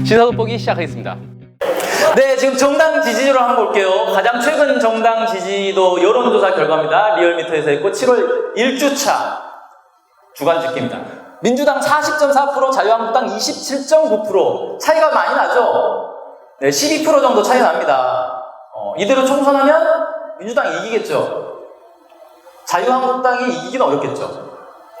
시사 돋보기 시작하겠습니다. 네, 지금 정당 지지율을 한번 볼게요. 가장 최근 정당 지지도 여론조사 결과입니다. 리얼미터에서 했고 7월 1주차 주간 집계입니다. 민주당 40.4%, 자유한국당 27.9%. 차이가 많이 나죠? 네, 12% 정도 차이 납니다. 이대로 총선하면 민주당이 이기겠죠. 자유한국당이 이기기는 어렵겠죠.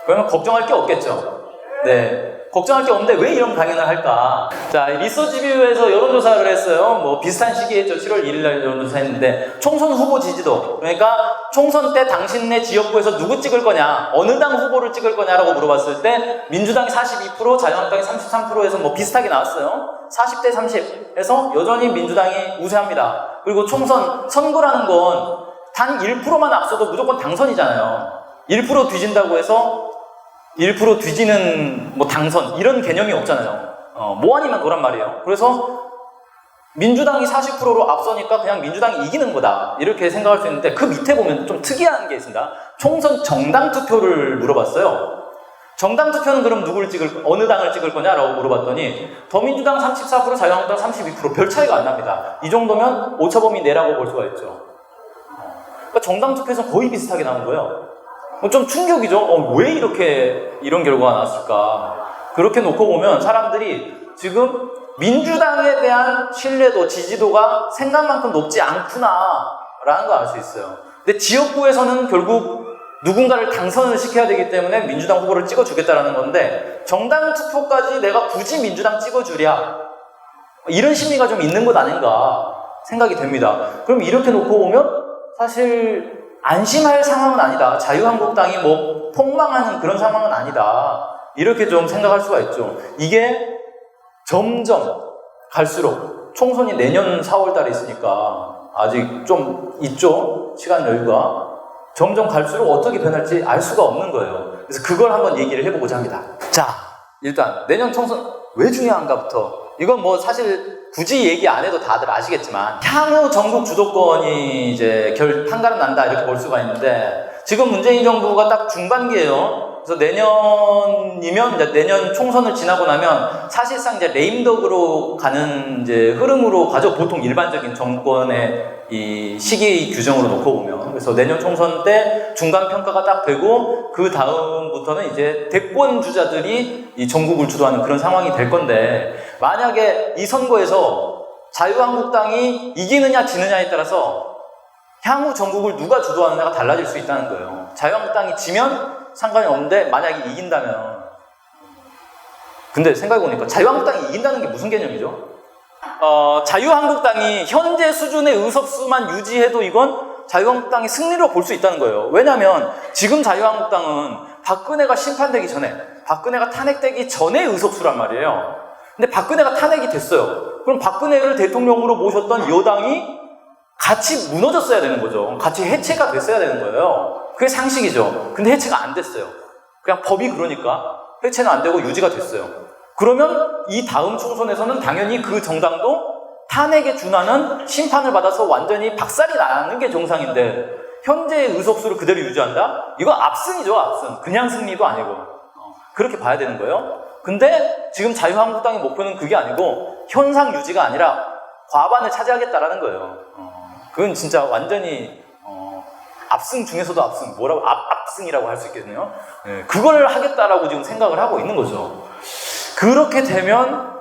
그러면 걱정할 게 없겠죠. 네. 걱정할 게 없는데 왜 이런 강연을 할까? 자, 리서치뷰에서 여론조사를 했어요. 뭐 비슷한 시기에 했죠. 7월 1일 날 여론조사 했는데 총선 후보 지지도, 그러니까 총선 때 당신네 지역구에서 누구 찍을 거냐, 어느 당 후보를 찍을 거냐라고 물어봤을 때 민주당이 42%, 자유한국당이 33%에서 뭐 비슷하게 나왔어요. 40대 30에서 여전히 민주당이 우세합니다. 그리고 총선, 선거라는 건 단 1%만 앞서도 무조건 당선이잖아요. 1% 뒤진다고 해서 1% 뒤지는 뭐 당선 이런 개념이 없잖아요. 뭐 아니면 노란 말이에요. 그래서 민주당이 40%로 앞서니까 그냥 민주당이 이기는 거다 이렇게 생각할 수 있는데, 그 밑에 보면 좀 특이한 게 있습니다. 총선 정당 투표를 물어봤어요. 정당 투표는 그럼 어느 당을 찍을 거냐라고 물어봤더니 더민주당 34%, 자유한국당 32%, 별 차이가 안 납니다. 이 정도면 오차범위 내라고 볼 수가 있죠. 그러니까 정당 투표에서 거의 비슷하게 나온 거예요. 좀 충격이죠. 왜 이런 결과가 나왔을까? 그렇게 놓고 보면 사람들이 지금 민주당에 대한 신뢰도, 지지도가 생각만큼 높지 않구나라는 걸 알 수 있어요. 근데 지역구에서는 결국 누군가를 당선을 시켜야 되기 때문에 민주당 후보를 찍어주겠다라는 건데, 정당 투표까지 내가 굳이 민주당 찍어주랴, 이런 심리가 좀 있는 것 아닌가 생각이 됩니다. 그럼 이렇게 놓고 보면 사실 안심할 상황은 아니다. 자유한국당이 뭐 폭망하는 그런 상황은 아니다. 이렇게 좀 생각할 수가 있죠. 이게 점점 갈수록 총선이 내년 4월 달에 있으니까 아직 좀 있죠. 시간 여유가. 점점 갈수록 어떻게 변할지 알 수가 없는 거예요. 그래서 그걸 한번 얘기를 해보고자 합니다. 자, 일단 내년 총선 왜 중요한가부터. 이건 뭐 사실 굳이 얘기 안 해도 다들 아시겠지만 향후 전국 주도권이 이제 판가름 난다 이렇게 볼 수가 있는데, 지금 문재인 정부가 딱 중반기예요. 그래서 내년이면 내년 총선을 지나고 나면 사실상 이제 레임덕으로 가는 이제 흐름으로 가죠. 보통 일반적인 정권의 이 시기 규정으로 놓고 보면. 그래서 내년 총선 때 중간 평가가 딱 되고 그 다음부터는 이제 대권 주자들이 이 전국을 주도하는 그런 상황이 될 건데, 만약에 이 선거에서 자유한국당이 이기느냐 지느냐에 따라서 향후 전국을 누가 주도하느냐가 달라질 수 있다는 거예요. 자유한국당이 지면 상관이 없는데 만약에 이긴다면, 근데 생각해보니까 자유한국당이 이긴다는 게 무슨 개념이죠? 자유한국당이 현재 수준의 의석수만 유지해도 이건 자유한국당이 승리로 볼 수 있다는 거예요. 왜냐하면 지금 자유한국당은 박근혜가 심판되기 전에, 박근혜가 탄핵되기 전에 의석수란 말이에요. 근데 박근혜가 탄핵이 됐어요. 그럼 박근혜를 대통령으로 모셨던 여당이 같이 무너졌어야 되는 거죠. 같이 해체가 됐어야 되는 거예요. 그게 상식이죠. 근데 해체가 안 됐어요. 그냥 법이 그러니까 해체는 안 되고 유지가 됐어요. 그러면 이 다음 총선에서는 당연히 그 정당도 탄핵에 준하는 심판을 받아서 완전히 박살이 나는 게 정상인데, 현재의 의석수를 그대로 유지한다? 이거 압승이죠, 압승. 그냥 승리도 아니고. 그렇게 봐야 되는 거예요. 근데 지금 자유한국당의 목표는 그게 아니고 현상 유지가 아니라 과반을 차지하겠다라는 거예요. 그건 진짜 완전히 압승 중에서도 압승, 압승이라고 할 수 있겠네요. 네, 그걸 하겠다라고 지금 생각을 하고 있는 거죠. 그렇게 되면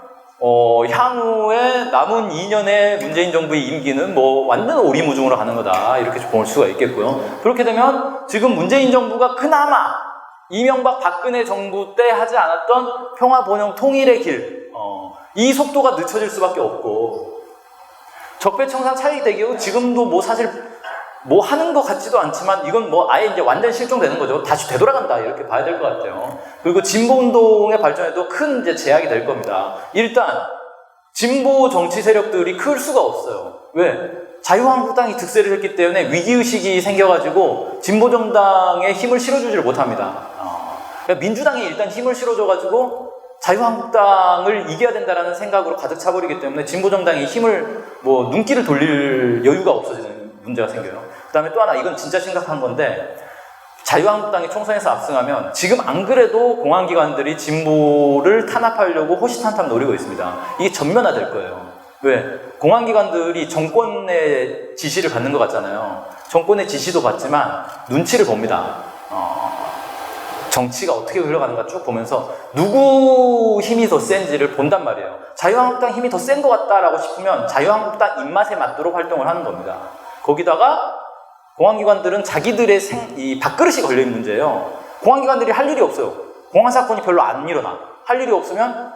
향후에 남은 2년의 문재인 정부의 임기는 뭐 완전 오리무중으로 가는 거다 이렇게 볼 수가 있겠고요. 그렇게 되면 지금 문재인 정부가 그나마 이명박 박근혜 정부 때 하지 않았던 평화 번영 통일의 길, 이 속도가 늦춰질 수밖에 없고, 적폐청산 차익 대기업 지금도 뭐 사실 뭐 하는 것 같지도 않지만 이건 뭐 아예 이제 완전 실종되는 거죠. 다시 되돌아간다 이렇게 봐야 될 것 같아요. 그리고 진보운동의 발전에도 큰 이제 제약이 될 겁니다. 일단 진보 정치 세력들이 클 수가 없어요. 왜? 자유한국당이 득세를 했기 때문에 위기의식이 생겨가지고 진보정당에 힘을 실어주지를 못합니다. 그러니까 민주당이 일단 힘을 실어줘가지고 자유한국당을 이겨야 된다는 생각으로 가득 차버리기 때문에 진보정당이 힘을 뭐 눈길을 돌릴 여유가 없어지는 문제가 생겨요. 그 다음에 또 하나, 이건 진짜 심각한 건데, 자유한국당이 총선에서 압승하면 지금 안 그래도 공안기관들이 진보를 탄압하려고 호시탄탑 노리고 있습니다. 이게 전면화될 거예요. 왜? 공안기관들이 정권의 지시를 받는 것 같잖아요. 정권의 지시도 받지만 눈치를 봅니다. 정치가 어떻게 흘러가는가 쭉 보면서 누구 힘이 더 센지를 본단 말이에요. 자유한국당 힘이 더 센 것 같다라고 싶으면 자유한국당 입맛에 맞도록 활동을 하는 겁니다. 거기다가 공안기관들은 자기들의 이 밥그릇이 걸려있는 문제예요. 공안기관들이 할 일이 없어요. 공안사건이 별로 안 일어나. 할 일이 없으면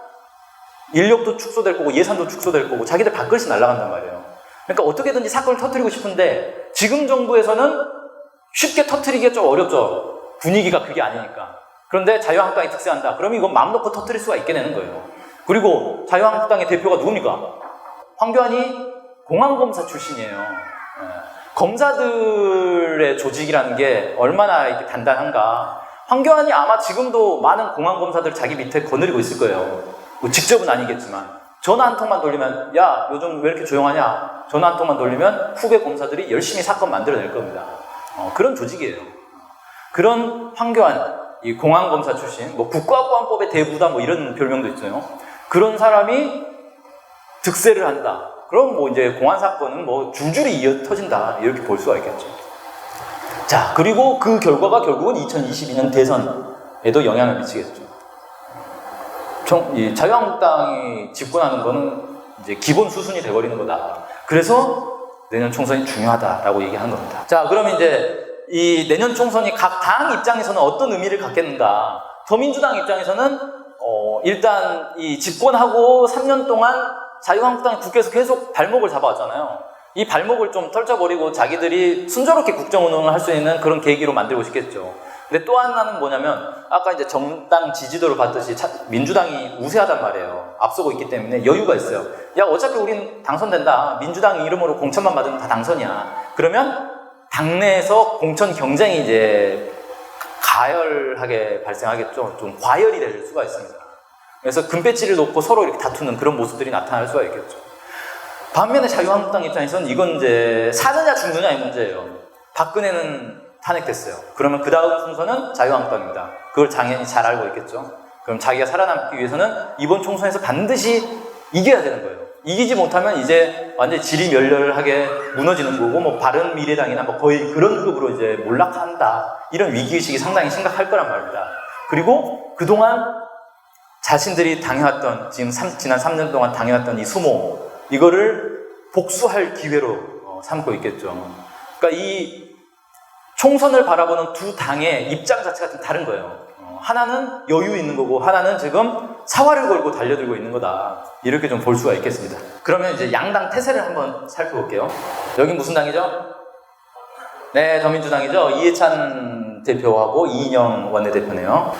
인력도 축소될 거고 예산도 축소될 거고 자기들 밥그릇이 날아간단 말이에요. 그러니까 어떻게든지 사건을 터뜨리고 싶은데 지금 정부에서는 쉽게 터뜨리기가 좀 어렵죠. 분위기가 그게 아니니까. 그런데 자유한국당이 득세한다. 그러면 이건 마음 놓고 터뜨릴 수가 있게 되는 거예요. 그리고 자유한국당의 대표가 누굽니까? 황교안이 공안검사 출신이에요. 검사들의 조직이라는 게 얼마나 이렇게 단단한가. 황교안이 아마 지금도 많은 공안검사들 자기 밑에 거느리고 있을 거예요. 뭐 직접은 아니겠지만 전화 한 통만 돌리면 야 요즘 왜 이렇게 조용하냐. 전화 한 통만 돌리면 후배 검사들이 열심히 사건 만들어낼 겁니다. 그런 조직이에요. 그런 황교안, 이 공안검사 출신, 뭐 국가보안법의 대부다 뭐 이런 별명도 있어요. 그런 사람이 득세를 한다. 그럼 뭐 이제 공안 사건은 뭐 줄줄이 이어 터진다. 이렇게 볼 수가 있겠죠. 자, 그리고 그 결과가 결국은 2022년 대선에도 영향을 미치겠죠. 이 자유한국당이 집권하는 거는 이제 기본 수순이 돼버리는 거다. 그래서 내년 총선이 중요하다라고 얘기하는 겁니다. 자, 그러면 이제 이 내년 총선이 각 당 입장에서는 어떤 의미를 갖겠는가? 더민주당 입장에서는 일단 이 집권하고 3년 동안 자유한국당이 국회에서 계속 발목을 잡아왔잖아요. 이 발목을 좀 떨쳐버리고 자기들이 순조롭게 국정운영을 할 수 있는 그런 계기로 만들고 싶겠죠. 근데 또 하나는 뭐냐면 아까 이제 정당 지지도를 봤듯이 민주당이 우세하단 말이에요. 앞서고 있기 때문에 여유가 있어요. 야 어차피 우린 당선된다. 민주당 이름으로 공천만 받으면 다 당선이야. 그러면 당내에서 공천 경쟁이 이제 가열하게 발생하겠죠. 좀 과열이 될 수가 있습니다. 그래서 금배지를 놓고 서로 이렇게 다투는 그런 모습들이 나타날 수가 있겠죠. 반면에 자유한국당 입장에서는 이건 이제 사느냐 죽느냐의 문제예요. 박근혜는 탄핵됐어요. 그러면 그 다음 순서는 자유한국당입니다. 그걸 당연히 잘 알고 있겠죠. 그럼 자기가 살아남기 위해서는 이번 총선에서 반드시 이겨야 되는 거예요. 이기지 못하면 이제 완전히 지리멸렬하게 무너지는 거고, 뭐 바른미래당이나 뭐 거의 그런 급으로 이제 몰락한다. 이런 위기의식이 상당히 심각할 거란 말입니다. 그리고 그동안 자신들이 당해왔던, 지난 3년 동안 당해왔던 이 수모, 이거를 복수할 기회로 삼고 있겠죠. 그러니까 이 총선을 바라보는 두 당의 입장 자체가 좀 다른 거예요. 하나는 여유 있는 거고, 하나는 지금 사활을 걸고 달려들고 있는 거다. 이렇게 좀 볼 수가 있겠습니다. 그러면 이제 양당 태세를 한번 살펴볼게요. 여긴 무슨 당이죠? 네, 더민주당이죠. 이해찬 대표하고 이인영 원내대표네요.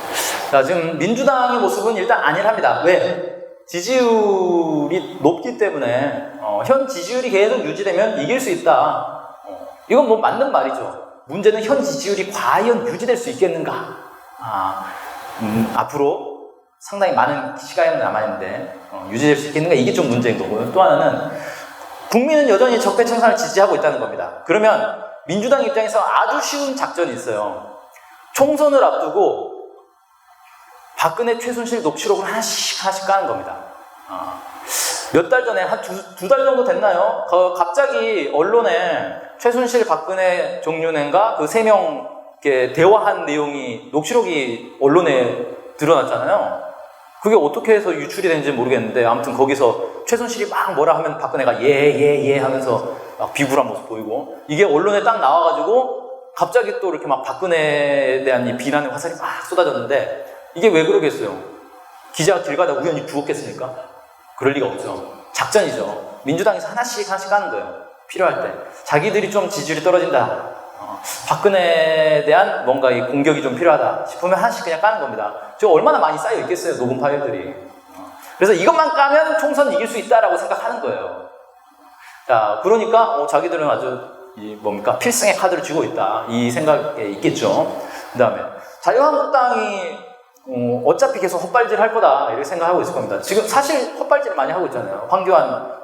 자, 지금 민주당의 모습은 일단 안일합니다. 왜? 지지율이 높기 때문에 현 지지율이 계속 유지되면 이길 수 있다. 이건 뭐 맞는 말이죠. 문제는 현 지지율이 과연 유지될 수 있겠는가? 앞으로 상당히 많은 시간이 남아있는데 유지될 수 있겠는가? 이게 좀 문제인 거고요. 또 하나는 국민은 여전히 적폐청산을 지지하고 있다는 겁니다. 그러면 민주당 입장에서 아주 쉬운 작전이 있어요. 총선을 앞두고 박근혜, 최순실 녹취록을 하나씩 까는 겁니다. 몇 달 전에 한 두 달 정도 됐나요? 갑자기 언론에 최순실, 박근혜, 정윤회인가 그 3명 대화한 내용이 녹취록이 언론에 드러났잖아요. 그게 어떻게 해서 유출이 되는지 모르겠는데 아무튼 거기서 최순실이 막 뭐라 하면 박근혜가 예 하면서 막 비굴한 모습 보이고 이게 언론에 딱 나와가지고 갑자기 또 이렇게 막 박근혜에 대한 이 비난의 화살이 막 쏟아졌는데 이게 왜 그러겠어요? 기자가 길 가다 우연히 부었겠습니까? 그럴 리가 없죠. 작전이죠. 민주당에서 하나씩 까는 거예요. 필요할 때. 자기들이 좀 지지율이 떨어진다. 박근혜에 대한 뭔가 이 공격이 좀 필요하다 싶으면 하나씩 그냥 까는 겁니다. 저 얼마나 많이 쌓여 있겠어요, 녹음 파일들이. 그래서 이것만 까면 총선 이길 수 있다라고 생각하는 거예요. 자, 그러니까 자기들은 아주 필승의 카드를 쥐고 있다. 이 생각에 있겠죠. 그 다음에 자유한국당이 어차피 계속 헛발질 할 거다 이렇게 생각하고 있을 겁니다. 지금 사실 헛발질 많이 하고 있잖아요. 황교안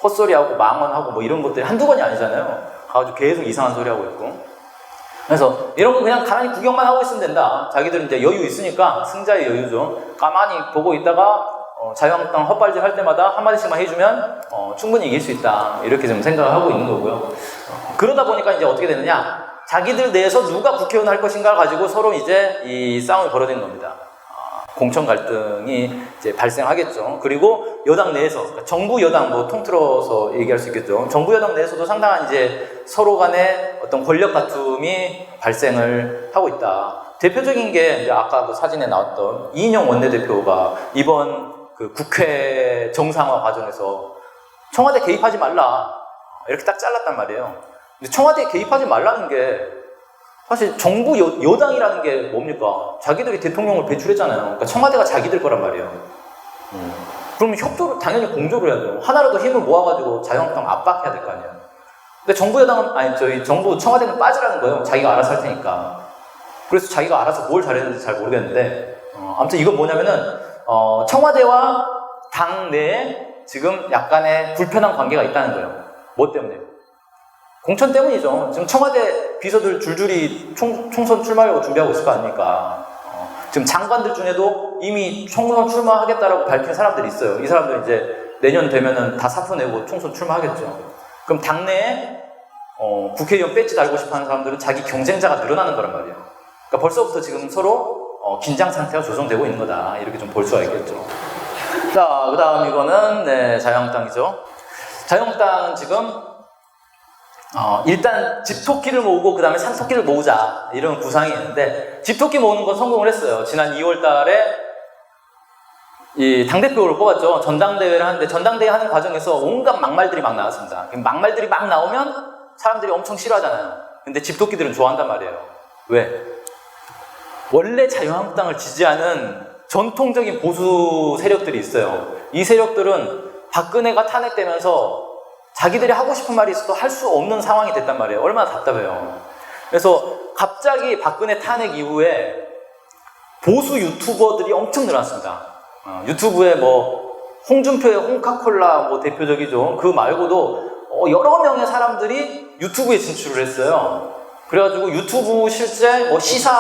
헛소리하고 망언하고 이런 것들이 한두 번이 아니잖아요. 가지고 계속 이상한 소리 하고 있고. 그래서 이런 거 그냥 가만히 구경만 하고 있으면 된다. 자기들은 이제 여유 있으니까, 승자의 여유죠. 가만히 보고 있다가 자유한국당 헛발질 할 때마다 한마디씩만 해주면 충분히 이길 수 있다. 이렇게 좀 생각을 하고 있는 거고요. 그러다 보니까 이제 어떻게 되느냐, 자기들 내에서 누가 국회의원 할 것인가를 가지고 서로 이제 이 싸움이 벌어지는 겁니다. 공천 갈등이 이제 발생하겠죠. 그리고 여당 내에서, 그러니까 정부 여당 뭐 통틀어서 얘기할 수 있겠죠. 정부 여당 내에서도 상당한 이제 서로 간의 어떤 권력 다툼이 발생을 하고 있다. 대표적인 게 이제 아까 그 사진에 나왔던 이인영 원내대표가 이번 그 국회 정상화 과정에서 청와대 개입하지 말라 이렇게 딱 잘랐단 말이에요. 근데 청와대에 개입하지 말라는 게 사실 정부 여당이라는 게 뭡니까? 자기들이 대통령을 배출했잖아요. 그러니까 청와대가 자기들 거란 말이에요. 그럼 협조를 당연히 공조를 해야 돼요. 하나라도 힘을 모아가지고 자유한국당 압박해야 될 거 아니에요. 근데 정부 여당은 아니 저희 정부 청와대는 빠지라는 거예요. 자기가 알아서 할 테니까. 그래서 자기가 알아서 뭘 잘했는지 잘 모르겠는데 아무튼 이건 뭐냐면은 청와대와 당 내에 지금 약간의 불편한 관계가 있다는 거예요. 뭐 때문에? 공천 때문이죠. 지금 청와대 비서들 줄줄이 총선 출마하려고 준비하고 있을 거 아닙니까? 지금 장관들 중에도 이미 총선 출마하겠다라고 밝힌 사람들이 있어요. 이 사람들 이제 내년 되면은 다 사표 내고 총선 출마하겠죠. 그럼 당내에 국회의원 배지 달고 싶어 하는 사람들은 자기 경쟁자가 늘어나는 거란 말이에요. 그러니까 벌써부터 지금 서로 긴장 상태가 조성되고 있는 거다. 이렇게 좀 볼 수가 있겠죠. 자, 그 다음 이거는 네, 자유한국당이죠. 자유한국당은 지금 일단 집토끼를 모으고 그 다음에 산토끼를 모으자 이런 구상이 있는데 집토끼 모으는 건 성공을 했어요. 지난 2월 달에 이 당대표를 뽑았죠. 전당대회를 하는데 전당대회 하는 과정에서 온갖 막말들이 막 나왔습니다. 막말들이 막 나오면 사람들이 엄청 싫어하잖아요. 근데 집토끼들은 좋아한단 말이에요. 왜? 원래 자유한국당을 지지하는 전통적인 보수 세력들이 있어요. 이 세력들은 박근혜가 탄핵되면서 자기들이 하고 싶은 말이 있어도 할 수 없는 상황이 됐단 말이에요. 얼마나 답답해요. 그래서 갑자기 박근혜 탄핵 이후에 보수 유튜버들이 엄청 늘어났습니다. 유튜브에 뭐 홍준표의 홍카콜라 뭐 대표적이죠. 그 말고도 여러 명의 사람들이 유튜브에 진출을 했어요. 그래가지고 유튜브 실제 뭐 시사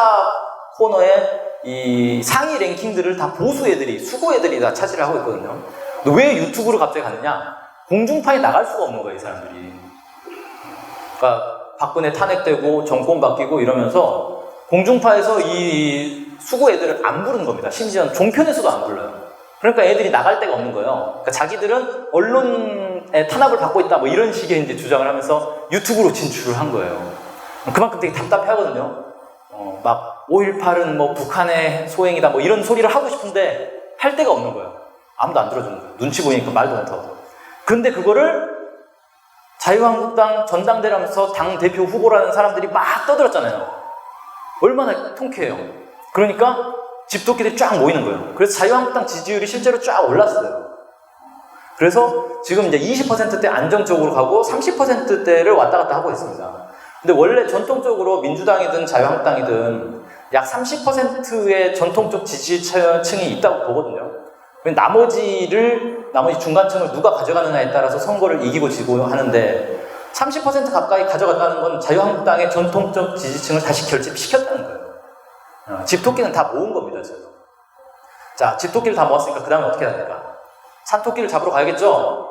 코너에 이 상위 랭킹들을 다 보수 애들이, 수구 애들이 다 차지를 하고 있거든요. 근데 왜 유튜브로 갑자기 갔느냐? 공중파에 나갈 수가 없는 거예요, 이 사람들이. 그러니까 박근혜 탄핵되고 정권 바뀌고 이러면서 공중파에서 이 수구 애들을 안 부르는 겁니다. 심지어는 종편에서도 안 불러요. 그러니까 애들이 나갈 데가 없는 거예요. 그러니까 자기들은 언론의 탄압을 받고 있다, 뭐 이런 식의 이제 주장을 하면서 유튜브로 진출을 한 거예요. 그만큼 되게 답답해 하거든요. 막 5.18은 뭐 북한의 소행이다, 뭐 이런 소리를 하고 싶은데 할 데가 없는 거예요. 아무도 안 들어주는 거예요. 눈치 보이니까 말도 못하고. 근데 그거를 자유한국당 전당대회라면서 당대표 후보라는 사람들이 막 떠들었잖아요. 얼마나 통쾌해요. 그러니까 집토끼들이 쫙 모이는 거예요. 그래서 자유한국당 지지율이 실제로 쫙 올랐어요. 그래서 지금 이제 20%대 안정적으로 가고 30%대를 왔다 갔다 하고 있습니다. 근데 원래 전통적으로 민주당이든 자유한국당이든 약 30%의 전통적 지지층이 있다고 보거든요. 나머지 중간층을 누가 가져가느냐에 따라서 선거를 이기고 지고 하는데 30% 가까이 가져갔다는 건 자유한국당의 전통적 지지층을 다시 결집시켰다는 거예요. 집토끼는 다 모은 겁니다, 지금. 자, 집토끼를 다 모았으니까 그 다음에 어떻게 해야 됩니까? 산토끼를 잡으러 가야겠죠?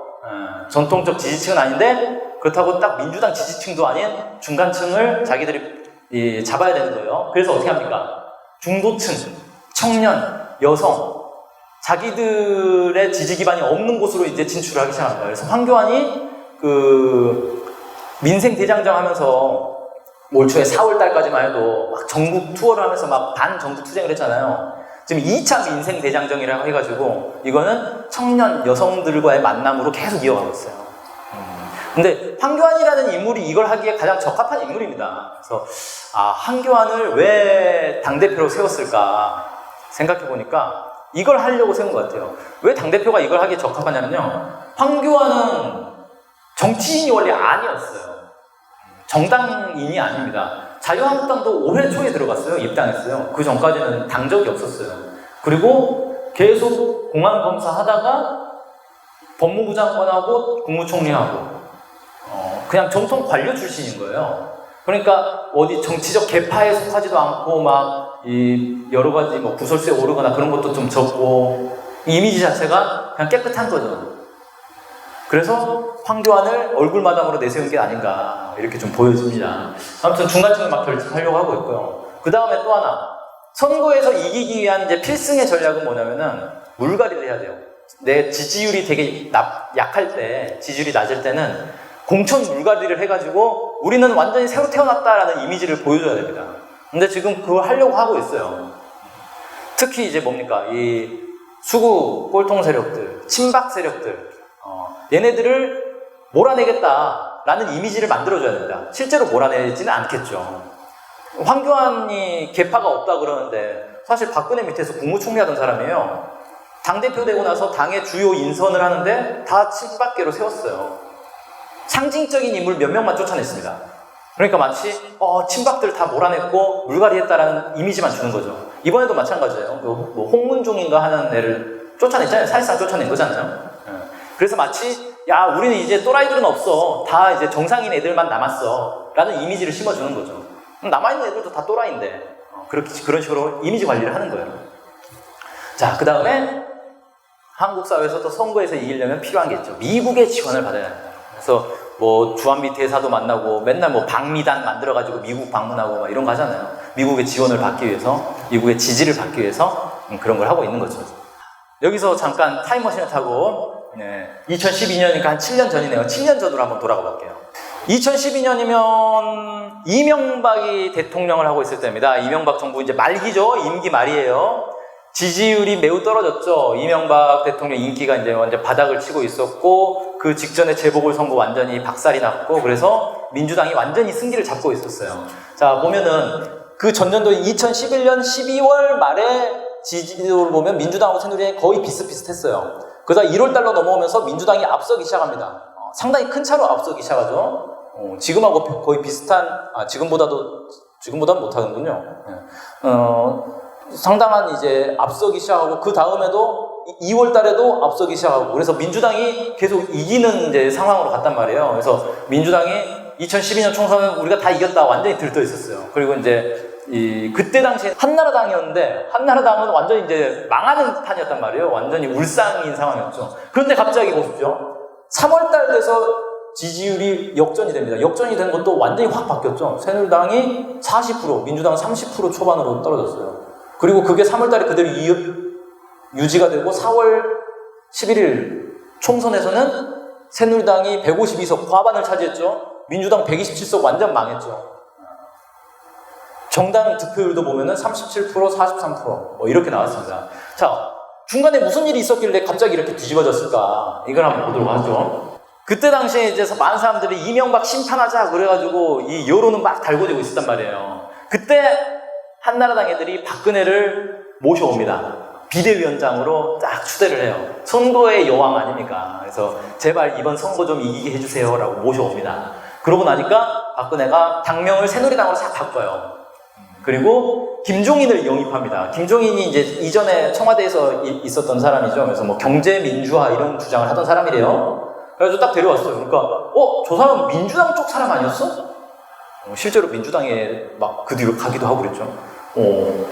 전통적 지지층은 아닌데 그렇다고 딱 민주당 지지층도 아닌 중간층을 자기들이 잡아야 되는 거예요. 그래서 어떻게 합니까? 중도층, 청년, 여성, 자기들의 지지 기반이 없는 곳으로 이제 진출을 하기 시작합니다. 그래서 황교안이 그 민생 대장정 하면서 올 초에 4월 달까지만 해도 막 전국 투어를 하면서 막 반정부 투쟁을 했잖아요. 지금 2차 민생 대장정이라고 해가지고 이거는 청년 여성들과의 만남으로 계속 이어가고 있어요. 근데 황교안이라는 인물이 이걸 하기에 가장 적합한 인물입니다. 그래서 황교안을 왜 당대표로 세웠을까 생각해보니까 이걸 하려고 세운 것 같아요. 왜 당대표가 이걸 하기에 적합하냐면요, 황교안은 정치인이 원래 아니었어요. 정당인이 아닙니다. 자유한국당도 올해 초에 들어갔어요. 입당했어요. 그 전까지는 당적이 없었어요. 그리고 계속 공안검사 하다가 법무부 장관하고 국무총리하고 그냥 정통 관료 출신인 거예요. 그러니까 어디 정치적 계파에 속하지도 않고 막 이 여러 가지 뭐 구설수에 오르거나 그런 것도 좀 적고 이미지 자체가 그냥 깨끗한 거죠. 그래서 황교안을 얼굴마담으로 내세운 게 아닌가 이렇게 좀 보여집니다. 아무튼 중간층을 막 결집하려고 하고 있고요. 그 다음에 또 하나 선거에서 이기기 위한 이제 필승의 전략은 뭐냐면은 물갈이를 해야 돼요. 내 지지율이 되게 약할 때, 지지율이 낮을 때는 공천 물갈이를 해가지고 우리는 완전히 새로 태어났다라는 이미지를 보여줘야 됩니다. 근데 지금 그걸 하려고 하고 있어요. 특히 이제 뭡니까? 이 수구 꼴통 세력들, 친박 세력들, 얘네들을 몰아내겠다라는 이미지를 만들어줘야 됩니다. 실제로 몰아내지는 않겠죠. 황교안이 계파가 없다 그러는데 사실 박근혜 밑에서 국무총리 하던 사람이에요. 당대표 되고 나서 당의 주요 인선을 하는데 다 친박계로 세웠어요. 상징적인 인물 몇 명만 쫓아냈습니다. 그러니까 마치 친박들 다 몰아냈고 물갈이했다라는 이미지만 주는 거죠. 이번에도 마찬가지예요. 뭐 홍문종인가 하는 애를 쫓아냈잖아요. 사실상 쫓아낸 거잖아요. 그래서 마치 야 우리는 이제 또라이들은 없어. 다 이제 정상인 애들만 남았어. 라는 이미지를 심어주는 거죠. 남아있는 애들도 다 또라이인데 그런 식으로 이미지 관리를 하는 거예요. 자, 그 다음에 한국 사회에서도 선거에서 이기려면 필요한 게 있죠. 미국의 지원을 받아야 합니다. 그래서 뭐 주한미 대사도 만나고 맨날 뭐 방미단 만들어가지고 미국 방문하고 막 이런 거 하잖아요. 미국의 지원을 받기 위해서, 미국의 지지를 받기 위해서 그런 걸 하고 있는 거죠. 여기서 잠깐 타임머신을 타고 2012년이니까 한 7년 전이네요. 7년 전으로 한번 돌아가 볼게요. 2012년이면 이명박이 대통령을 하고 있을 때입니다. 이명박 정부 이제 말기죠. 임기 말이에요. 지지율이 매우 떨어졌죠. 이명박 대통령 인기가 이제 완전 바닥을 치고 있었고, 그 직전에 재보궐선거 완전히 박살이 났고, 그래서 민주당이 완전히 승기를 잡고 있었어요. 자, 보면은 그 전년도 2011년 12월 말에 지지율을 보면 민주당하고 새누리당이 거의 비슷비슷했어요. 그러다 1월달로 넘어오면서 민주당이 앞서기 시작합니다. 상당히 큰 차로 앞서기 시작하죠. 지금하고 거의 비슷한, 지금보다는 못하는군요. 상당한 이제 앞서기 시작하고, 그 다음에도 2월 달에도 앞서기 시작하고, 그래서 민주당이 계속 이기는 이제 상황으로 갔단 말이에요. 그래서 민주당이 2012년 총선은 우리가 다 이겼다 완전히 들떠 있었어요. 그리고 이제 그때 당시에 한나라당이었는데, 한나라당은 완전히 이제 망하는 판이었단 말이에요. 완전히 울상인 상황이었죠. 그런데 갑자기 보십시오. 3월 달 돼서 지지율이 역전이 됩니다. 역전이 된 것도 완전히 확 바뀌었죠. 새누리당이 40%, 민주당은 30% 초반으로 떨어졌어요. 그리고 그게 3월달에 그대로 유지가 되고 4월 11일 총선에서는 새누리당이 152석 과반을 차지했죠. 민주당 127석 완전 망했죠. 정당 득표율도 보면은 37%, 43% 뭐 이렇게 나왔습니다. 자, 중간에 무슨 일이 있었길래 갑자기 이렇게 뒤집어졌을까? 이걸 한번 보도록 하죠. 그때 당시에 이제 많은 사람들이 이명박 심판하자 그래가지고 이 여론은 막 달궈지고 있었단 말이에요. 그때 한나라당 애들이 박근혜를 모셔옵니다. 비대위원장으로 딱 추대를 해요. 선거의 여왕 아닙니까? 그래서 제발 이번 선거 좀 이기게 해주세요 라고 모셔옵니다. 그러고 나니까 박근혜가 당명을 새누리당으로 싹 바꿔요. 그리고 김종인을 영입합니다. 김종인이 이제 이전에 청와대에서 있었던 사람이죠. 그래서 뭐 경제민주화 이런 주장을 하던 사람이래요. 그래가지고 딱 데려왔어요. 그러니까 저 사람 민주당 쪽 사람 아니었어? 실제로 민주당에 막 그 뒤로 가기도 하고 그랬죠.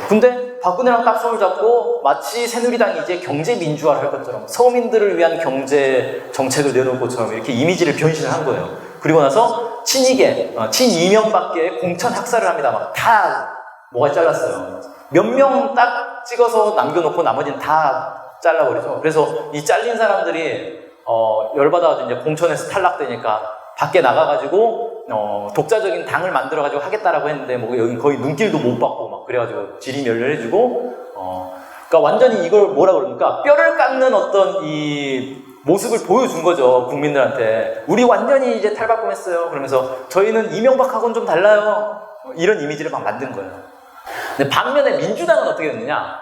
근데 박근혜랑 딱 손을 잡고 마치 새누리당이 이제 경제민주화를 할 것처럼, 서민들을 위한 경제 정책을 내놓을 것처럼 이렇게 이미지를 변신을 한 거예요. 그리고 나서 친이명밖에 공천 학살을 합니다. 막 다 뭐가 잘랐어요. 몇 명 딱 찍어서 남겨놓고 나머지는 다 잘라버리죠. 그래서 이 잘린 사람들이 열받아가지고 이제 공천에서 탈락되니까 밖에 나가가지고 독자적인 당을 만들어가지고 하겠다라고 했는데 뭐 여기 거의 눈길도 못 받고 막 그래가지고 지리멸렬해주고 그러니까 완전히 이걸 뭐라 그럽니까? 뼈를 깎는 어떤 이 모습을 보여준 거죠, 국민들한테. 우리 완전히 이제 탈바꿈했어요. 그러면서 저희는 이명박하고는 좀 달라요. 이런 이미지를 막 만든 거예요. 근데 반면에 민주당은 어떻게 됐느냐?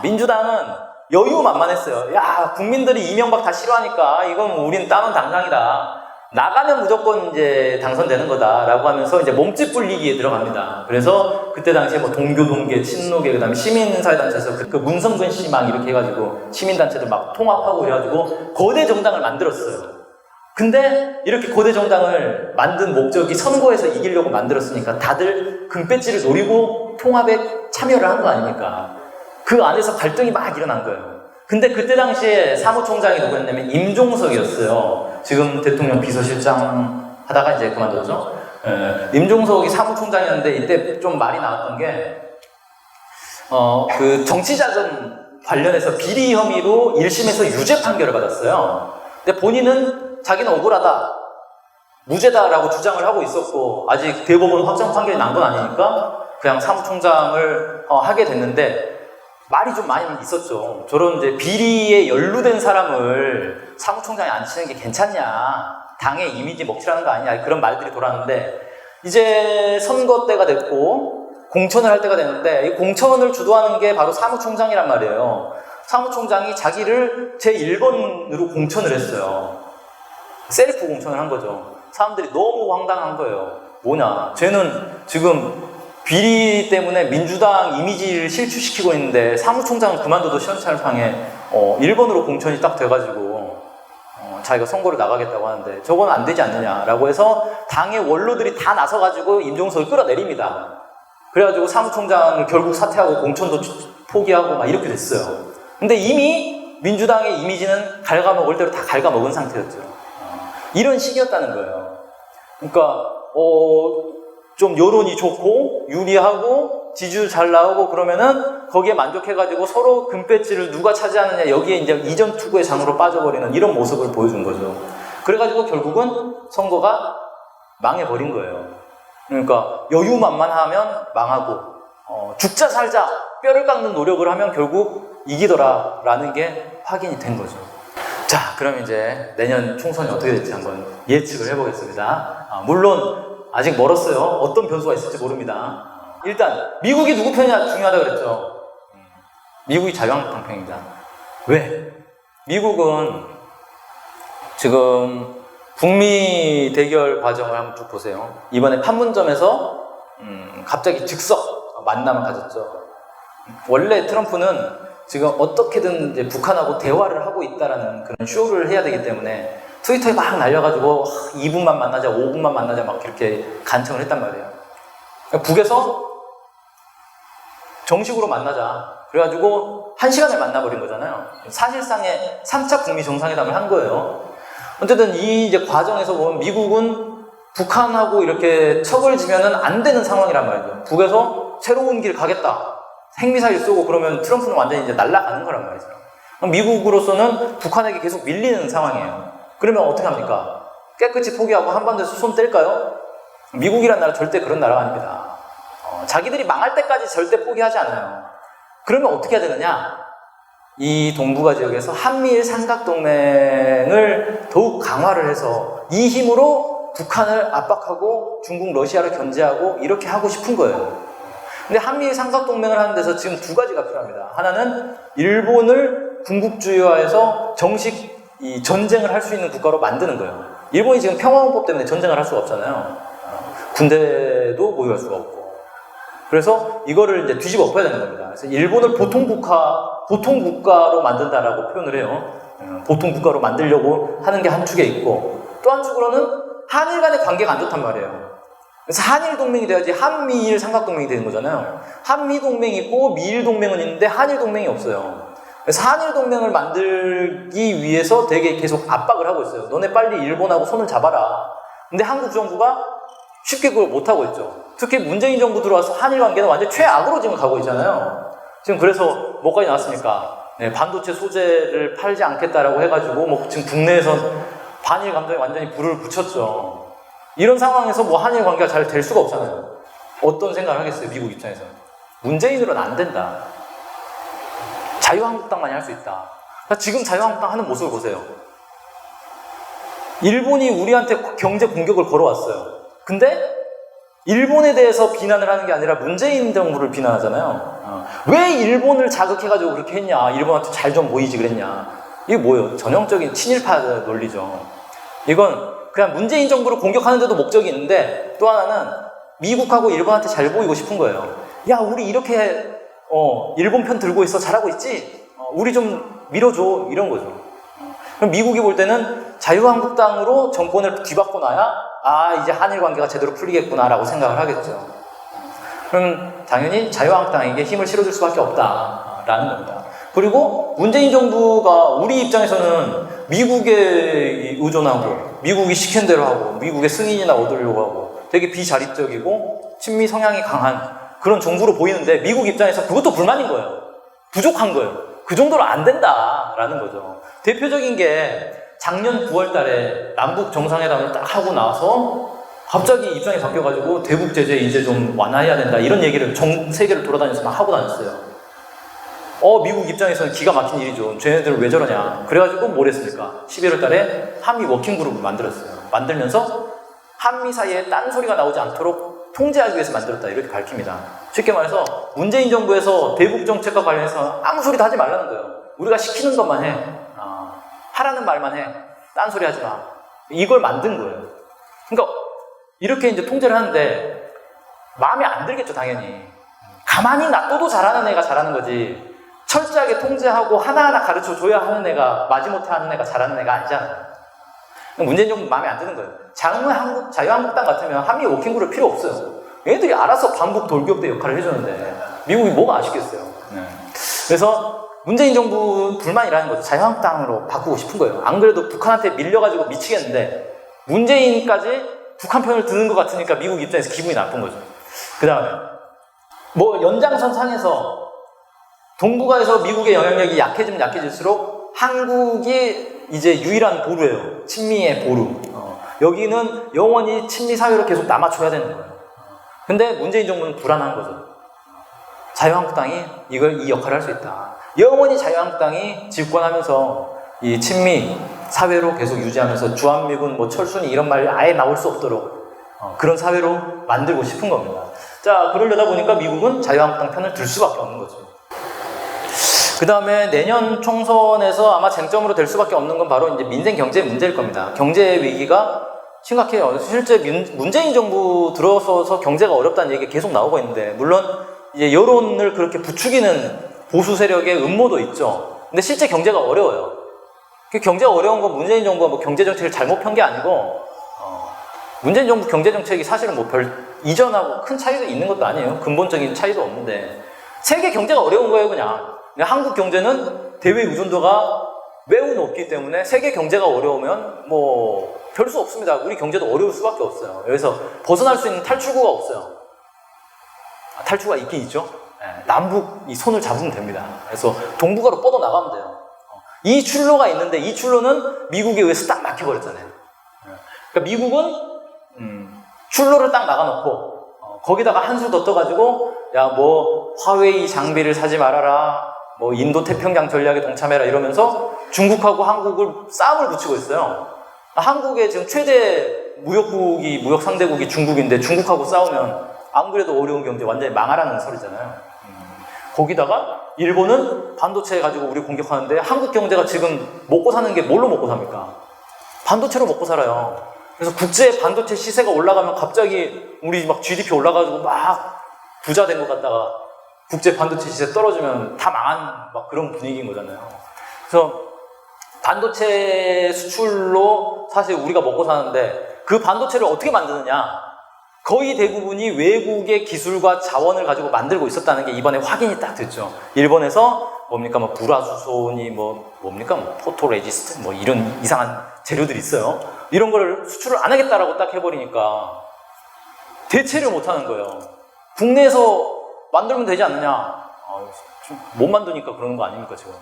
민주당은 여유만만했어요. 야, 국민들이 이명박 다 싫어하니까 이건 우린 다른 당상이다. 나가면 무조건 이제 당선되는 거다라고 하면서 이제 몸집 불리기에 들어갑니다. 그래서 그때 당시에 뭐 동교동계, 친노계, 그 다음에 시민사회단체에서 그 문성근 씨 막 이렇게 해가지고 시민단체들 막 통합하고 해가지고 거대 정당을 만들었어요. 근데 이렇게 고대 정당을 만든 목적이 선거에서 이기려고 만들었으니까 다들 금배지를 노리고 통합에 참여를 한 거 아닙니까? 그 안에서 갈등이 막 일어난 거예요. 근데 그때 당시에 사무총장이 누구였냐면 임종석이었어요. 지금 대통령 비서실장 하다가 이제 그만뒀죠. 임종석이 사무총장이었는데 이때 좀 말이 나왔던 게 그 정치자금 관련해서 비리 혐의로 1심에서 유죄 판결을 받았어요. 근데 본인은 자기는 억울하다, 무죄다라고 주장을 하고 있었고 아직 대법원 확정 판결이 난 건 아니니까 그냥 사무총장을 하게 됐는데 말이 좀 많이 있었죠. 저런 이제 비리에 연루된 사람을 사무총장에 앉히는 게 괜찮냐, 당의 이미지 먹칠하는 거 아니냐, 그런 말들이 돌았는데 이제 선거 때가 됐고 공천을 할 때가 됐는데 이 공천을 주도하는 게 바로 사무총장이란 말이에요. 사무총장이 자기를 제1번으로 공천을 했어요. 셀프 공천을 한 거죠. 사람들이 너무 황당한 거예요. 뭐냐, 쟤는 지금 비리 때문에 민주당 이미지를 실추시키고 있는데 사무총장은 그만둬도 시원찮을상에 1번으로 공천이 딱 돼가지고 자기가 선거를 나가겠다고 하는데 저건 안 되지 않느냐라고 해서 당의 원로들이 다 나서가지고 임종석을 끌어내립니다. 그래가지고 사무총장을 결국 사퇴하고 공천도 포기하고 막 이렇게 됐어요. 근데 이미 민주당의 이미지는 갉아먹을 대로 다 갉아먹은 상태였죠. 이런 식이었다는 거예요. 그러니까 좀 여론이 좋고 유리하고 지지율 잘 나오고 그러면은 거기에 만족해가지고 서로 금배지를 누가 차지하느냐, 여기에 이제 이전 투구의 장으로 빠져버리는 이런 모습을 보여준 거죠. 그래가지고 결국은 선거가 망해버린 거예요. 그러니까 여유만만하면 망하고 죽자 살자 뼈를 깎는 노력을 하면 결국 이기더라라는 게 확인이 된 거죠. 자, 그럼 이제 내년 총선이 어떻게 될지 한번 예측을 해보겠습니다. 물론 아직 멀었어요. 어떤 변수가 있을지 모릅니다. 일단 미국이 누구 편이냐 중요하다고 그랬죠. 미국이 자유한국당 편입니다. 왜? 미국은 지금 북미 대결 과정을 한번 쭉 보세요. 이번에 판문점에서 갑자기 즉석 만남을 가졌죠. 원래 트럼프는 지금 어떻게든 이제 북한하고 대화를 하고 있다라는 그런 쇼를 해야 되기 때문에 트위터에 막 날려가지고 2분만 만나자, 5분만 만나자 막 이렇게 간청을 했단 말이에요. 북에서 정식으로 만나자. 그래가지고 1시간을 만나버린 거잖아요. 사실상의 3차 북미 정상회담을 한 거예요. 어쨌든 이 이제 과정에서 보면 미국은 북한하고 이렇게 척을 지면은 안 되는 상황이란 말이죠. 북에서 새로운 길 가겠다. 핵미사일 쏘고 그러면 트럼프는 완전히 이제 날아가는 거란 말이죠. 미국으로서는 북한에게 계속 밀리는 상황이에요. 그러면 어떻게 합니까? 깨끗이 포기하고 한반도에서 손 뗄까요? 미국이란 나라 절대 그런 나라가 아닙니다. 자기들이 망할 때까지 절대 포기하지 않아요. 그러면 어떻게 해야 되느냐? 이 동북아 지역에서 한미일 삼각동맹을 더욱 강화를 해서 이 힘으로 북한을 압박하고 중국, 러시아를 견제하고 이렇게 하고 싶은 거예요. 근데 한미일 삼각동맹을 하는 데서 지금 두 가지가 필요합니다. 하나는 일본을 군국주의화해서 정식 이 전쟁을 할 수 있는 국가로 만드는 거예요. 일본이 지금 평화헌법 때문에 전쟁을 할 수가 없잖아요. 군대도 보유할 수가 없고. 그래서 이거를 이제 뒤집어 엎어야 되는 겁니다. 그래서 일본을 보통국가로 만든다라고 표현을 해요. 보통국가로 만들려고 하는 게 한 축에 있고, 또 한 축으로는 한일 간의 관계가 안 좋단 말이에요. 그래서 한일 동맹이 돼야지 한미일 삼각동맹이 되는 거잖아요. 한미 동맹이 있고 미일 동맹은 있는데 한일 동맹이 없어요. 그래서 한일 동맹을 만들기 위해서 되게 계속 압박을 하고 있어요. 너네 빨리 일본하고 손을 잡아라. 근데 한국 정부가 쉽게 그걸 못하고 있죠. 특히 문재인 정부 들어와서 한일 관계는 완전 최악으로 지금 가고 있잖아요. 지금 그래서 뭐까지 나왔습니까? 네, 반도체 소재를 팔지 않겠다라고 해가지고 뭐 지금 국내에서 반일 감정에 완전히 불을 붙였죠. 이런 상황에서 뭐 한일 관계가 잘 될 수가 없잖아요. 어떤 생각을 하겠어요, 미국 입장에서? 문재인으로는 안 된다. 자유한국당만이 할 수 있다. 그러니까 지금 자유한국당 하는 모습을 보세요. 일본이 우리한테 경제 공격을 걸어왔어요. 근데 일본에 대해서 비난을 하는 게 아니라 문재인 정부를 비난하잖아요. 왜 일본을 자극해가지고 그렇게 했냐, 일본한테 잘 좀 보이지 그랬냐. 이게 뭐예요? 전형적인 친일파 논리죠. 이건 그냥 문재인 정부를 공격하는 데도 목적이 있는데, 또 하나는 미국하고 일본한테 잘 보이고 싶은 거예요. 야, 우리 이렇게 일본 편 들고 있어, 잘하고 있지? 우리 좀 밀어줘, 이런 거죠. 그럼 미국이 볼 때는 자유한국당으로 정권을 뒤바꿔 놔야 이제 한일 관계가 제대로 풀리겠구나라고 생각을 하겠죠. 그럼 당연히 자유한국당에게 힘을 실어줄 수밖에 없다라는 겁니다. 그리고 문재인 정부가 우리 입장에서는 미국에 의존하고 미국이 시킨 대로 하고 미국의 승인이나 얻으려고 하고 되게 비자립적이고 친미 성향이 강한 그런 정부로 보이는데 미국 입장에서 그것도 불만인 거예요. 부족한 거예요. 그 정도로 안 된다라는 거죠. 대표적인 게 작년 9월 달에 남북 정상회담을 딱 하고 나서 갑자기 입장이 바뀌어가지고 대북 제재 이제 좀 완화해야 된다 이런 얘기를 전 세계를 돌아다니면서 막 하고 다녔어요. 미국 입장에서는 기가 막힌 일이죠. 쟤네들 왜 저러냐. 그래가지고 뭘 했습니까? 11월 달에 한미 워킹그룹을 만들었어요. 만들면서 한미 사이에 딴소리가 나오지 않도록 통제하기 위해서 만들었다 이렇게 밝힙니다. 쉽게 말해서 문재인 정부에서 대북 정책과 관련해서 아무 소리도 하지 말라는 거예요. 우리가 시키는 것만 해. 하라는 말만 해. 딴소리 하지 마. 이걸 만든 거예요. 그러니까 이렇게 이제 통제를 하는데 마음에 안 들겠죠, 당연히. 가만히 놔둬도 잘하는 애가 잘하는 거지. 철저하게 통제하고 하나하나 가르쳐 줘야 하는 애가 마지못해 하는 애가 잘하는 애가 아니잖아요. 문재인 정부 마음에 안 드는 거예요. 자유한국당 같으면 한미 워킹그룹 필요 없어요. 얘네들이 알아서 반북 돌격대 역할을 해주는데 미국이 뭐가 아쉽겠어요. 그래서 문재인 정부 불만이라는 거죠. 자유한국당으로 바꾸고 싶은 거예요. 안 그래도 북한한테 밀려가지고 미치겠는데 문재인까지 북한 편을 드는 것 같으니까 미국 입장에서 기분이 나쁜 거죠. 그 다음에 뭐 연장선 상에서 동북아에서 미국의 영향력이 약해지면 약해질수록 한국이 이제 유일한 보루예요. 친미의 보루. 여기는 영원히 친미 사회로 계속 남아줘야 되는 거예요. 근데 문재인 정부는 불안한 거죠. 자유한국당이 이 역할을 할 수 있다. 영원히 자유한국당이 집권하면서 이 친미 사회로 계속 유지하면서 주한미군 뭐 철순이 이런 말 아예 나올 수 없도록 그런 사회로 만들고 싶은 겁니다. 자, 그러려다 보니까 미국은 자유한국당 편을 들 수밖에 없는 거죠. 그 다음에 내년 총선에서 아마 쟁점으로 될 수밖에 없는 건 바로 이제 민생 경제 문제일 겁니다. 경제 위기가 심각해요. 실제 문재인 정부 들어서서 경제가 어렵다는 얘기가 계속 나오고 있는데, 물론 이제 여론을 그렇게 부추기는 보수 세력의 음모도 있죠. 근데 실제 경제가 어려워요. 경제가 어려운 건 문재인 정부가 뭐 경제 정책을 잘못 편 게 아니고, 문재인 정부 경제 정책이 사실은 뭐 이전하고 큰 차이도 있는 것도 아니에요. 근본적인 차이도 없는데, 세계 경제가 어려운 거예요, 그냥. 한국 경제는 대외 의존도가 매우 높기 때문에 세계 경제가 어려우면 뭐 별 수 없습니다. 우리 경제도 어려울 수밖에 없어요. 여기서 벗어날 수 있는 탈출구가 없어요. 탈출구가 있긴 있죠. 남북 이 손을 잡으면 됩니다. 그래서 동북아로 뻗어나가면 돼요. 이 출로가 있는데 이 출로는 미국에 의해서 딱 막혀버렸잖아요. 그러니까 미국은 출로를 딱 막아놓고 거기다가 한 수 더 떠가지고 야 뭐 화웨이 장비를 사지 말아라, 뭐 인도 태평양 전략에 동참해라 이러면서 중국하고 한국을 싸움을 붙이고 있어요. 한국의 지금 최대 무역 상대국이 중국인데 중국하고 싸우면 안 그래도 어려운 경제 완전히 망하라는 소리잖아요. 거기다가 일본은 반도체 가지고 우리 공격하는데 한국 경제가 지금 먹고 사는 게 뭘로 먹고 삽니까? 반도체로 먹고 살아요. 그래서 국제 반도체 시세가 올라가면 갑자기 우리 막 GDP 올라가지고 막 부자 된 것 같다가 국제 반도체 시세 떨어지면 다 망한 막 그런 분위기인 거잖아요. 그래서 반도체 수출로 사실 우리가 먹고 사는데 그 반도체를 어떻게 만드느냐? 거의 대부분이 외국의 기술과 자원을 가지고 만들고 있었다는 게 이번에 확인이 딱 됐죠. 일본에서 뭡니까? 뭐 불화수소니 뭡니까? 뭐 포토레지스트 뭐 이런 이상한 재료들이 있어요. 이런 거를 수출을 안 하겠다라고 딱 해버리니까 대체를 못 하는 거예요. 국내에서 만들면 되지 않느냐? 못 만드니까 그러는 거 아닙니까, 지금?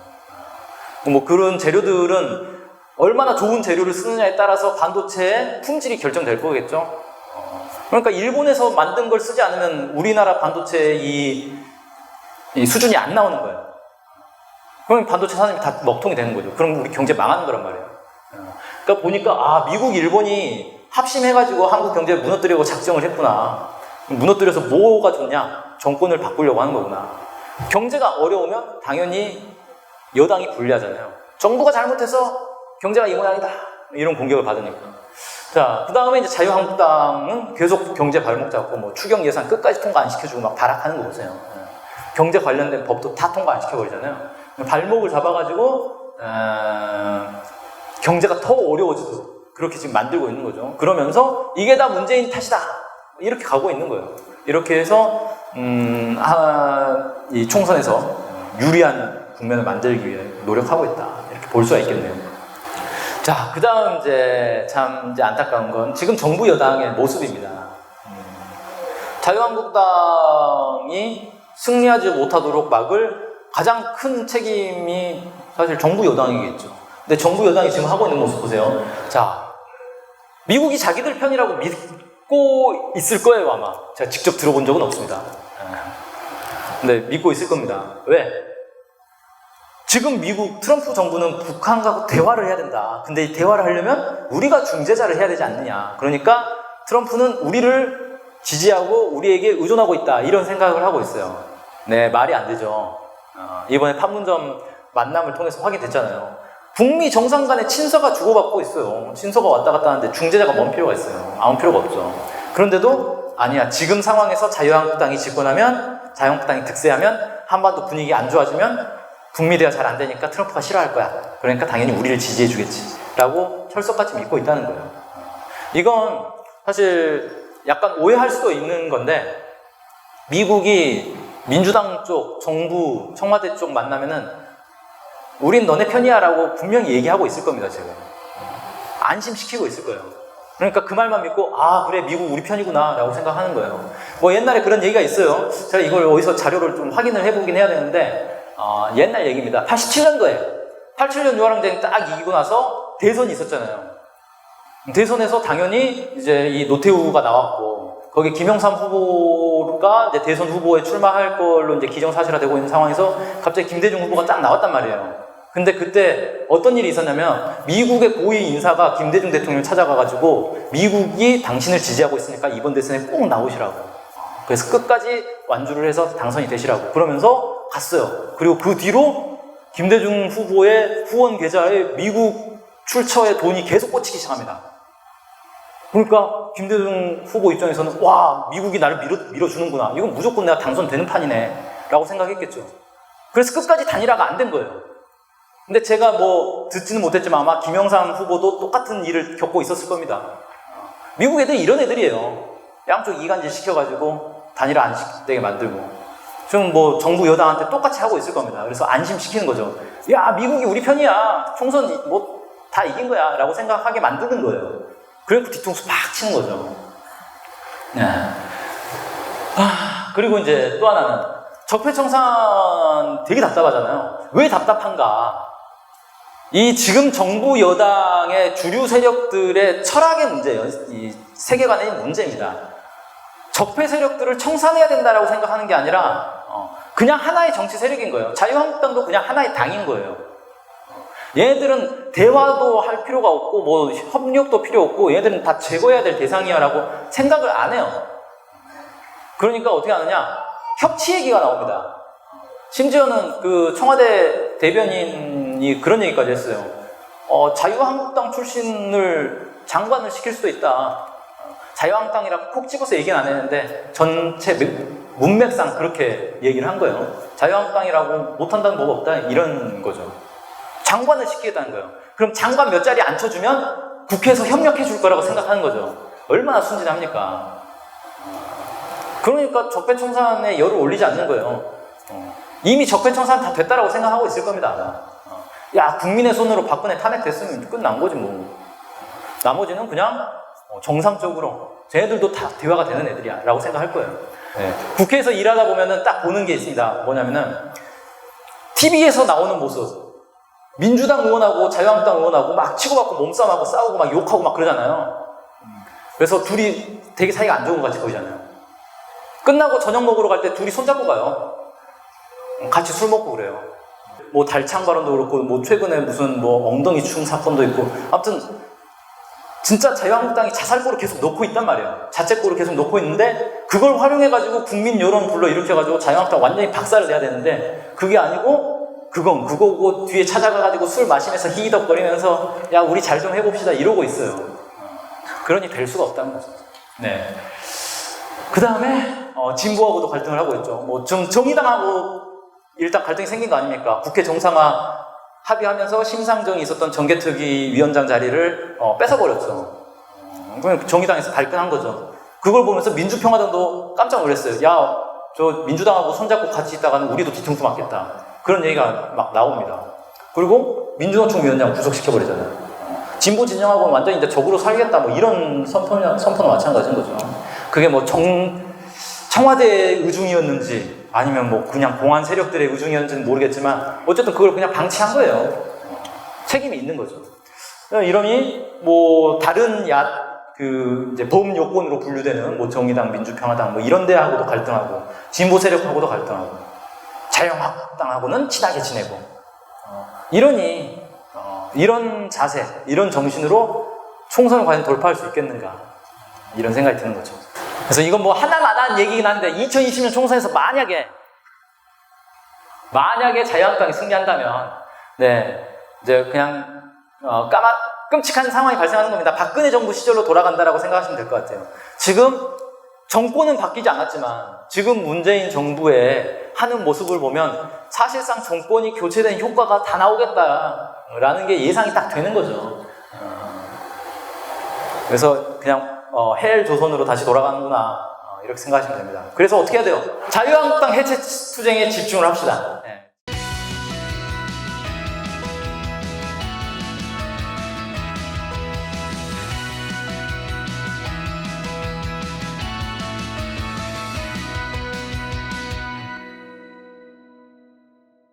뭐 그런 재료들은 얼마나 좋은 재료를 쓰느냐에 따라서 반도체의 품질이 결정될 거겠죠. 그러니까 일본에서 만든 걸 쓰지 않으면 우리나라 반도체의 이 수준이 안 나오는 거예요. 그럼 반도체 산업이 다 먹통이 되는 거죠. 그럼 우리 경제 망하는 거란 말이에요. 그러니까 보니까 미국, 일본이 합심해가지고 한국 경제를 무너뜨리려고 작정을 했구나. 무너뜨려서 뭐가 좋냐? 정권을 바꾸려고 하는 거구나. 경제가 어려우면 당연히 여당이 불리하잖아요. 정부가 잘못해서 경제가 이 모양이다. 이런 공격을 받으니까. 자, 그 다음에 이제 자유한국당은 계속 경제 발목 잡고 뭐 추경 예산 끝까지 통과 안 시켜주고 막 발악하는 거 보세요. 경제 관련된 법도 다 통과 안 시켜버리잖아요. 발목을 잡아가지고 경제가 더 어려워지도록 그렇게 지금 만들고 있는 거죠. 그러면서 이게 다 문재인 탓이다 이렇게 가고 있는 거예요. 이렇게 해서 이 총선에서 유리한 국면을 만들기 위해 노력하고 있다 이렇게 볼 수가 있겠네요. 자, 그 다음 이제 안타까운 건 지금 정부 여당의 모습입니다. 자유한국당이 승리하지 못하도록 막을 가장 큰 책임이 사실 정부 여당이겠죠. 근데 정부 여당이 지금 하고 있는 모습 보세요. 자, 미국이 자기들 편이라고 믿고 있을 거예요, 아마. 제가 직접 들어본 적은 없습니다. 근데 믿고 있을 겁니다. 왜? 지금 미국 트럼프 정부는 북한과 대화를 해야 된다. 근데 이 대화를 하려면 우리가 중재자를 해야 되지 않느냐. 그러니까 트럼프는 우리를 지지하고 우리에게 의존하고 있다. 이런 생각을 하고 있어요. 네, 말이 안 되죠. 이번에 판문점 만남을 통해서 확인됐잖아요. 북미 정상 간에 친서가 주고받고 있어요. 친서가 왔다 갔다 하는데 중재자가 뭔 필요가 있어요. 아무 필요가 없죠. 그런데도 아니야. 지금 상황에서 자유한국당이 집권하면, 자유한국당이 득세하면, 한반도 분위기 안 좋아지면 북미 대화 잘 안 되니까 트럼프가 싫어할 거야. 그러니까 당연히 우리를 지지해 주겠지. 라고 철석같이 믿고 있다는 거예요. 이건 사실 약간 오해할 수도 있는 건데, 미국이 민주당 쪽, 정부, 청와대 쪽 만나면은 우린 너네 편이야 라고 분명히 얘기하고 있을 겁니다, 지금. 안심시키고 있을 거예요. 그러니까 그 말만 믿고, 아, 그래, 미국 우리 편이구나 라고 생각하는 거예요. 뭐 옛날에 그런 얘기가 있어요. 제가 이걸 어디서 자료를 좀 확인을 해보긴 해야 되는데, 옛날 얘기입니다. 87년도에 87년 유화항쟁 딱 이기고 나서 대선이 있었잖아요. 대선에서 당연히 이제 이 노태우가 나왔고, 거기 김영삼 후보가 이제 대선 후보에 출마할 걸로 이제 기정사실화되고 있는 상황에서 갑자기 김대중 후보가 딱 나왔단 말이에요. 근데 그때 어떤 일이 있었냐면, 미국의 고위 인사가 김대중 대통령을 찾아가가지고 미국이 당신을 지지하고 있으니까 이번 대선에 꼭 나오시라고. 그래서 끝까지 완주를 해서 당선이 되시라고. 그러면서 갔어요. 그리고 그 뒤로 김대중 후보의 후원 계좌에 미국 출처에 돈이 계속 꽂히기 시작합니다. 그러니까 김대중 후보 입장에서는 와, 미국이 나를 밀어주는구나. 이건 무조건 내가 당선되는 판이네 라고 생각했겠죠. 그래서 끝까지 단일화가 안 된 거예요. 근데 제가 뭐 듣지는 못했지만 아마 김영삼 후보도 똑같은 일을 겪고 있었을 겁니다. 미국 애들이 이런 애들이에요. 양쪽 이간질 시켜가지고 단일화 안 되게 만들고. 지금 뭐 정부 여당한테 똑같이 하고 있을 겁니다. 그래서 안심시키는 거죠. 야, 미국이 우리 편이야. 총선 뭐 다 이긴 거야 라고 생각하게 만드는 거예요. 그래서 뒤통수 팍 치는 거죠. 네. 그리고 이제 또 하나는 적폐청산 되게 답답하잖아요. 왜 답답한가? 이 지금 정부 여당의 주류 세력들의 철학의 문제예요. 이 세계관의 문제입니다. 적폐 세력들을 청산해야 된다라고 생각하는 게 아니라 그냥 하나의 정치 세력인 거예요. 자유한국당도 그냥 하나의 당인 거예요. 얘네들은 대화도 할 필요가 없고 뭐 협력도 필요 없고 얘네들은 다 제거해야 될 대상이야 라고 생각을 안 해요. 그러니까 어떻게 하느냐? 협치 얘기가 나옵니다. 심지어는 그 청와대 대변인이 그런 얘기까지 했어요. 자유한국당 출신을 장관을 시킬 수도 있다. 자유한국당이라고 콕 집어서 얘기는 안 했는데 전체 문맥상 그렇게 얘기를 한 거예요. 자유한국당이라고 못한다는 뭐가 없다 이런 거죠. 장관을 시키겠다는 거예요. 그럼 장관 몇 자리 앉혀주면 국회에서 협력해 줄 거라고 생각하는 거죠. 얼마나 순진합니까? 그러니까 적폐청산에 열을 올리지 않는 거예요. 이미 적폐청산 다 됐다라고 생각하고 있을 겁니다, 아마. 야, 국민의 손으로 박근혜 탄핵됐으면 끝난 거지 뭐. 나머지는 그냥 정상적으로 쟤네들도 다 대화가 되는 애들이야 라고 생각할 거예요. 네. 국회에서 일하다 보면은 딱 보는 게 있습니다. 뭐냐면은 TV에서 나오는 모습, 민주당 의원하고 자유한국당 의원하고 막 치고받고 몸싸움하고 싸우고 막 욕하고 막 그러잖아요. 그래서 둘이 되게 사이가 안 좋은 것 같이 보이잖아요. 끝나고 저녁 먹으러 갈 때 둘이 손잡고 가요. 같이 술 먹고 그래요. 뭐 달창 발언도 그렇고 뭐 최근에 무슨 뭐 엉덩이 충 사건도 있고, 아무튼 진짜 자유한국당이 자살골을 계속 놓고 있단 말이에요. 자책골을 계속 놓고 있는데 그걸 활용해가지고 국민 여론 불러일으켜가지고 자유한국당 완전히 박살을 내야 되는데 그게 아니고 그건 그거고 뒤에 찾아가가지고 술 마시면서 히히덕거리면서 야, 우리 잘 좀 해봅시다 이러고 있어요. 그러니 될 수가 없다는 거죠. 네. 그 다음에 진보하고도 갈등을 하고 있죠. 뭐 좀 정의당하고 일단 갈등이 생긴 거 아닙니까? 국회 정상화 합의하면서 심상정이 있었던 정개특위 위원장 자리를 뺏어버렸죠. 그럼 정의당에서 발끈한 거죠. 그걸 보면서 민주평화당도 깜짝 놀랐어요. 야, 저 민주당하고 손잡고 같이 있다가는 우리도 뒤통수 맞겠다. 그런 얘기가 막 나옵니다. 그리고 민주노총 위원장 구속시켜버리잖아요. 진보 진영하고는 완전히 이제 적으로 살겠다, 뭐 이런 선포는 마찬가지인 거죠. 그게 뭐 청와대의 의중이었는지 아니면 뭐 그냥 공안 세력들의 의중이었는지는 모르겠지만 어쨌든 그걸 그냥 방치한 거예요. 책임이 있는 거죠. 이러니 뭐 다른 이제 범 요건으로 분류되는 뭐 정의당, 민주평화당 뭐 이런 데하고도 갈등하고 진보 세력하고도 갈등하고 자유한국당하고는 친하게 지내고 이러니 이런 자세, 이런 정신으로 총선을 과연 돌파할 수 있겠는가 이런 생각이 드는 거죠. 그래서 이건 뭐 하나만한 얘기긴 한데 2020년 총선에서 만약에 자유한국당이 승리한다면 이제 그냥 끔찍한 상황이 발생하는 겁니다. 박근혜 정부 시절로 돌아간다라고 생각하시면 될 것 같아요. 지금 정권은 바뀌지 않았지만 지금 문재인 정부의 하는 모습을 보면 사실상 정권이 교체된 효과가 다 나오겠다라는 게 예상이 딱 되는 거죠. 그래서 그냥 헬 조선으로 다시 돌아가는구나 이렇게 생각하시면 됩니다. 그래서 어떻게 해야 돼요? 자유한국당 해체 투쟁에 집중을 합시다.